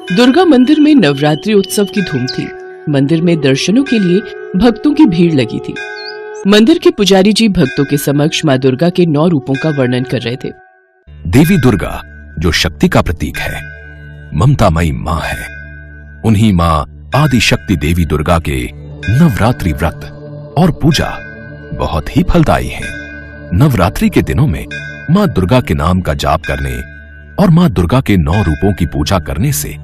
दुर्गा मंदिर में नवरात्रि उत्सव की धूम थी। मंदिर में दर्शनों के लिए भक्तों की भीड़ लगी थी। मंदिर के पुजारी जी भक्तों के समक्ष माँ दुर्गा के 9 रूपों का वर्णन कर रहे थे। देवी दुर्गा जो शक्ति का प्रतीक है, ममतामयी माँ है, उन्हीं माँ आदि शक्ति देवी दुर्गा के नवरात्रि व्रत और पूजा बहुत ही फलदायी है। नवरात्रि के दिनों में माँ दुर्गा के नाम का जाप करने और माँ दुर्गा के 9 रूपों की पूजा करने से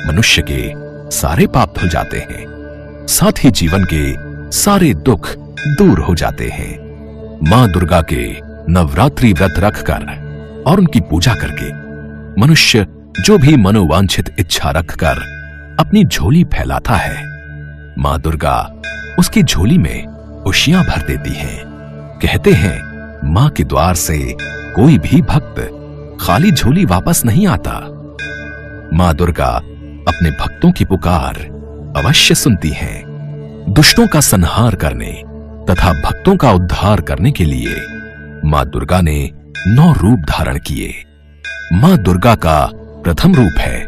मनुष्य के सारे पाप धुल जाते हैं, साथ ही जीवन के सारे दुख दूर हो जाते हैं। माँ दुर्गा के नवरात्रि व्रत रखकर और उनकी पूजा करके मनुष्य जो भी मनोवांछित इच्छा रखकर अपनी झोली फैलाता है, माँ दुर्गा उसकी झोली में खुशियां भर देती हैं। कहते हैं माँ के द्वार से कोई भी भक्त खाली झोली वापस नहीं आता। माँ दुर्गा अपने भक्तों की पुकार अवश्य सुनती हैं। दुष्टों का संहार करने तथा भक्तों का उद्धार करने के लिए माँ दुर्गा ने 9 रूप धारण किए। माँ दुर्गा का प्रथम रूप है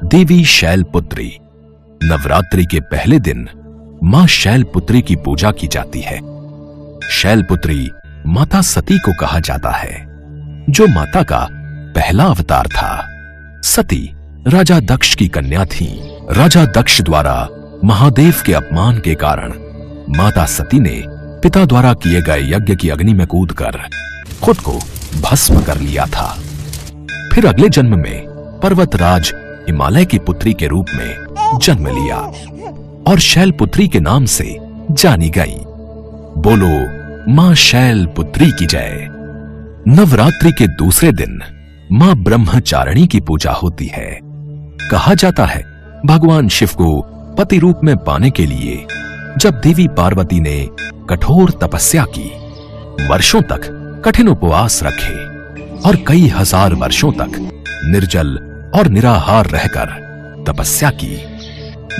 देवी शैलपुत्री। नवरात्रि के पहले दिन माँ शैलपुत्री की पूजा की जाती है। शैलपुत्री माता सती को कहा जाता है, जो माता का पहला अवतार था। सती राजा दक्ष की कन्या थी। राजा दक्ष द्वारा महादेव के अपमान के कारण माता सती ने पिता द्वारा किए गए यज्ञ की अग्नि में कूदकर खुद को भस्म कर लिया था। फिर अगले जन्म में पर्वतराज हिमालय की पुत्री के रूप में जन्म लिया और शैलपुत्री के नाम से जानी गई। बोलो मां शैलपुत्री की जय। नवरात्रि के दूसरे दिन मां ब्रह्मचारिणी की पूजा होती है। कहा जाता है भगवान शिव को पति रूप में पाने के लिए जब देवी पार्वती ने कठोर तपस्या की, वर्षों तक कठिन उपवास रखे और कई हजार वर्षों तक निर्जल और निराहार रहकर तपस्या की,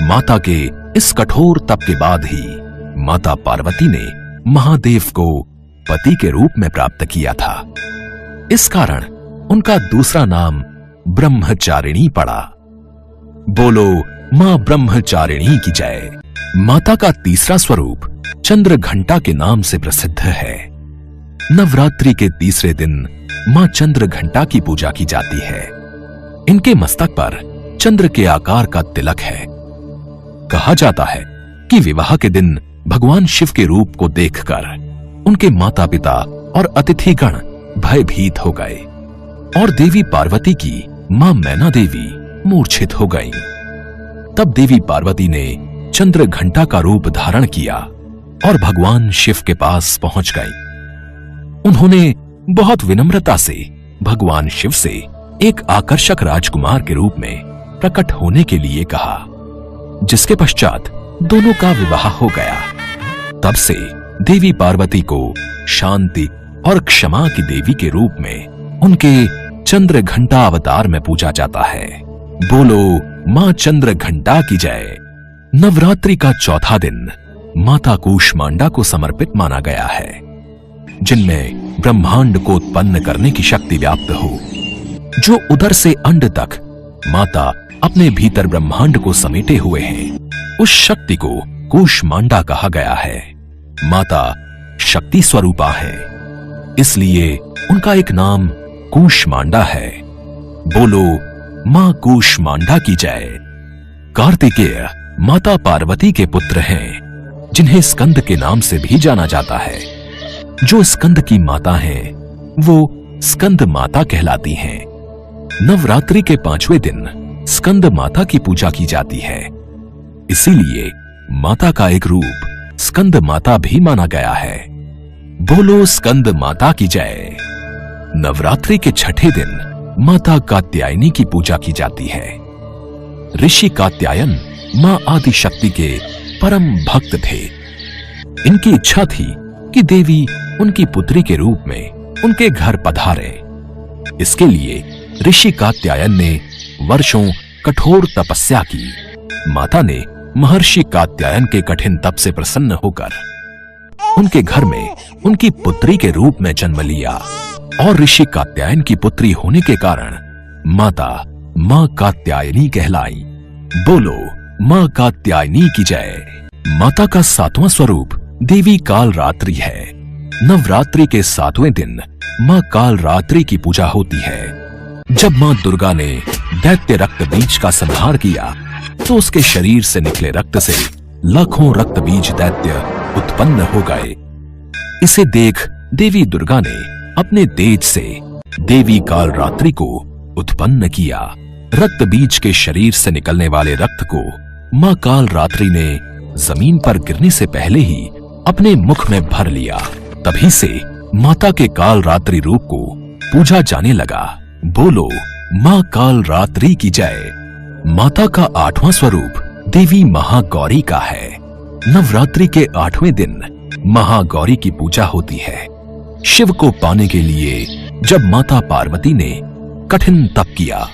माता के इस कठोर तप के बाद ही माता पार्वती ने महादेव को पति के रूप में प्राप्त किया था। इस कारण उनका दूसरा नाम ब्रह्मचारिणी पड़ा। बोलो मां ब्रह्मचारिणी की जय। माता का तीसरा स्वरूप चंद्र घंटा के नाम से प्रसिद्ध है। नवरात्रि के तीसरे दिन मां चंद्र घंटा की पूजा की जाती है। इनके मस्तक पर चंद्र के आकार का तिलक है। कहा जाता है कि विवाह के दिन भगवान शिव के रूप को देखकर उनके माता पिता और अतिथिगण भयभीत हो गए और देवी पार्वती की मां मैना देवी मूर्छित हो गईं। तब देवी पार्वती ने चंद्र घंटा का रूप धारण किया और भगवान शिव के पास पहुंच गईं। उन्होंने बहुत विनम्रता से भगवान शिव से एक आकर्षक राजकुमार के रूप में प्रकट होने के लिए कहा, जिसके पश्चात दोनों का विवाह हो गया। तब से देवी पार्वती को शांति और क्षमा की देवी के रूप में उनके चंद्र घंटा अवतार में पूजा जाता है। बोलो मां चंद्र घंटा की जय। नवरात्रि का चौथा दिन माता कूष्मांडा को समर्पित माना गया है, जिनमें ब्रह्मांड को उत्पन्न करने की शक्ति व्याप्त हो। जो उदर से अंड तक माता अपने भीतर ब्रह्मांड को समेटे हुए हैं, उस शक्ति को कूष्मांडा कहा गया है। माता शक्ति स्वरूपा है, इसलिए उनका एक नाम कूष्मांडा है। बोलो मां कूष्मांडा की जय। कार्तिकेय माता पार्वती के पुत्र हैं, जिन्हें स्कंद के नाम से भी जाना जाता है। जो स्कंद की माता हैं, वो स्कंद माता कहलाती हैं। नवरात्रि के 5वें दिन स्कंद माता की पूजा की जाती है, इसीलिए माता का एक रूप स्कंद माता भी माना गया है। बोलो स्कंद माता की जय। नवरात्रि के 6ठे दिन माता कात्यायनी की पूजा की जाती है। ऋषि कात्यायन मां आदि शक्ति के परम भक्त थे। इनकी इच्छा थी कि देवी उनकी पुत्री के रूप में उनके घर पधारे। इसके लिए ऋषि कात्यायन ने वर्षों कठोर तपस्या की। माता ने महर्षि कात्यायन के कठिन तप से प्रसन्न होकर उनके घर में उनकी पुत्री के रूप में जन्म लिया और ऋषि कात्यायन की पुत्री होने के कारण माता मां कात्यायनी कहलाई। बोलो मां कात्यायनी की जय। माता का 7वां स्वरूप देवी कालरात्रि है। नवरात्रि के 7वें दिन मां कालरात्रि की पूजा होती है। जब मां दुर्गा ने दैत्य रक्त बीज का संहार किया तो उसके शरीर से निकले रक्त से लाखों रक्त बीज दैत्य उत्पन्न हो गए। इसे देख देवी दुर्गा ने अपने तेज से देवी कालरात्रि को उत्पन्न किया। रक्त बीज के शरीर से निकलने वाले रक्त को मां कालरात्रि ने जमीन पर गिरने से पहले ही अपने मुख में भर लिया। तभी से माता के कालरात्रि रूप को पूजा जाने लगा। बोलो मां कालरात्रि की जय। माता का 8वां स्वरूप देवी महागौरी का है। नवरात्रि के 8वें दिन महागौरी की पूजा होती है। शिव को पाने के लिए जब माता पार्वती ने कठिन तप किया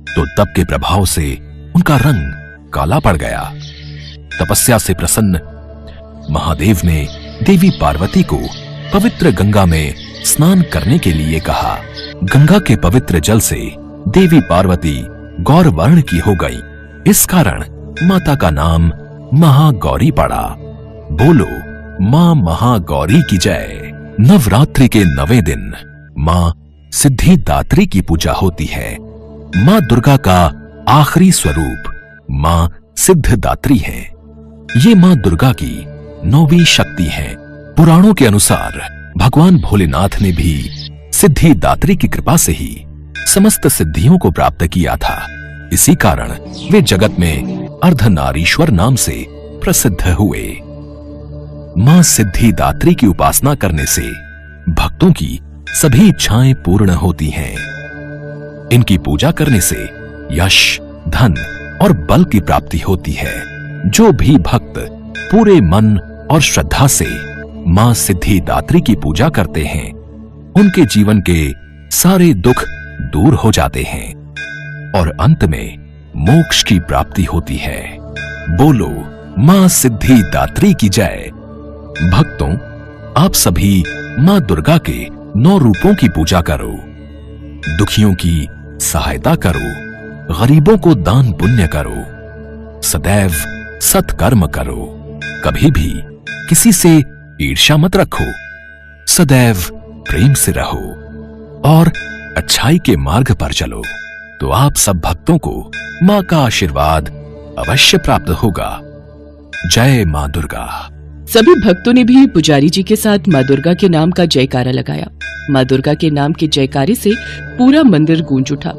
तो तप के प्रभाव से उनका रंग काला पड़ गया। तपस्या से प्रसन्न महादेव ने देवी पार्वती को पवित्र गंगा में स्नान करने के लिए कहा। गंगा के पवित्र जल से देवी पार्वती गौर वर्ण की हो गई। इस कारण माता का नाम महागौरी पड़ा। बोलो मां महागौरी की जय। नवरात्रि के 9वें दिन मां सिद्धिदात्री की पूजा होती है। मां दुर्गा का आखिरी स्वरूप मां सिद्धिदात्री है। ये मां दुर्गा की 9वीं शक्ति है। पुराणों के अनुसार भगवान भोलेनाथ ने भी सिद्धिदात्री की कृपा से ही समस्त सिद्धियों को प्राप्त किया था। इसी कारण वे जगत में अर्धनारीश्वर नाम से प्रसिद्ध हुए। मां सिद्धिदात्री की उपासना करने से भक्तों की सभी इच्छाएं पूर्ण होती हैं। इनकी पूजा करने से यश, धन और बल की प्राप्ति होती है। जो भी भक्त पूरे मन और श्रद्धा से मां सिद्धिदात्री की पूजा करते हैं उनके जीवन के सारे दुख दूर हो जाते हैं और अंत में मोक्ष की प्राप्ति होती है। बोलो मां सिद्धिदात्री की जय। भक्तों, आप सभी मां दुर्गा के 9 रूपों की पूजा करो। दुखियों की सहायता करो, गरीबों को दान पुण्य करो, सदैव सत्कर्म करो, कभी भी किसी से ईर्ष्या मत रखो, सदैव प्रेम से रहो और अच्छाई के मार्ग पर चलो तो आप सब भक्तों को मां का आशीर्वाद अवश्य प्राप्त होगा। जय मां दुर्गा। सभी भक्तों ने भी पुजारी जी के साथ मां दुर्गा के नाम का जयकारा लगाया। मां दुर्गा के नाम के जयकारे से पूरा मंदिर गूंज उठा।